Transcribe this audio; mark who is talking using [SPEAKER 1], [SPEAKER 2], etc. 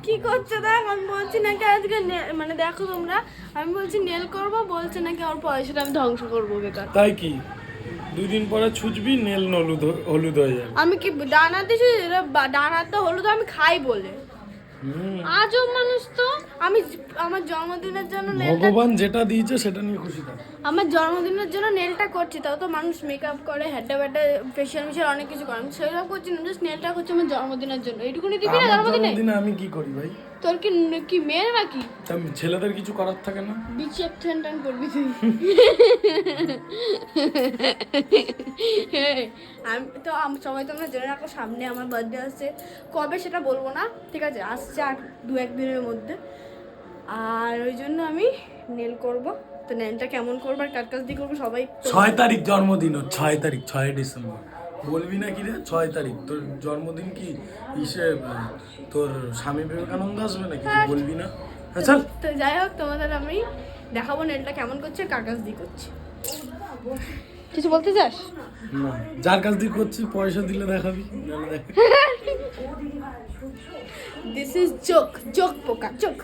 [SPEAKER 1] কি করছো দেখ, আমি বলছি নাকি আজকে মানে দেখো তোমরা, আমি বলছি নেল করবো, বলছে নাকি আমার পয়সাটা আমি ধ্বংস করবো বেকার।
[SPEAKER 2] তাই কি 2 দিন পরে ছুঁচবি নেল হলুদ হলুদ হয়ে যাবে।
[SPEAKER 1] আমি কি ডান হাতে ডান হাতে হলুদ আমি খাই বলে।
[SPEAKER 3] আজব মানুষ তো।
[SPEAKER 1] আমি আমার জন্মদিনের জন্য নেলটা,
[SPEAKER 2] ভগবান যেটা দিয়েছে সেটা নিয়ে খুশি থাক।
[SPEAKER 1] আমার জন্মদিনের জন্য নেলটা করছি, তাও তো মানুষ মেকআপ করে, হেডে ব্যাটে ফেশিয়াল মিশিয়াল অনেক কিছু করে, আমি সেগুলো করছি না, জাস্ট নেলটা করছি আমার জন্মদিনের জন্য। এইটুকুনি দিবি না
[SPEAKER 2] আমার
[SPEAKER 1] জন্মদিনে?
[SPEAKER 2] জন্মদিনে আমি কি করি ভাই?
[SPEAKER 1] তোর কি কি মেয়ের নাকি
[SPEAKER 2] তা ছেলেদের কিছু করার থাকে না?
[SPEAKER 1] বিচি একটান করবি তুই? আমি তো সবাই তোমরা জেনে রাখো, সামনে আমার বার্থডে আসছে, কবে সেটা বলবো না, ঠিক আছে? আসছে আর 2-1 দিনের মধ্যে। আর ওই জন্য আমি নেল করব। তো নেলটা কেমন করবো আর কার কাছ দিয়ে করবো সবাই
[SPEAKER 2] 6 তারিখ জন্মদিন ওর, 6 তারিখ, 6 ডিসেম্বর। বলবি না কি রে 6 তারিখ তোর জন্মদিন? কি ইসে তোর স্বামী বিবেকানন্দ আসবে নাকি? তুই বলবি না? হ্যাঁ চল।
[SPEAKER 1] তো যাই হোক, তোমাদের আমি দেখাবো নেলটা কেমন করছে, কার কাছ দিয়ে করছি। কিছু বলতে চাস?
[SPEAKER 2] না, যার কাছ দিয়ে করছিস পয়সা দিলে দেখাবি, নাহলে দেখ।
[SPEAKER 1] দিস ইজ জোক, জোক পোকা, জোক।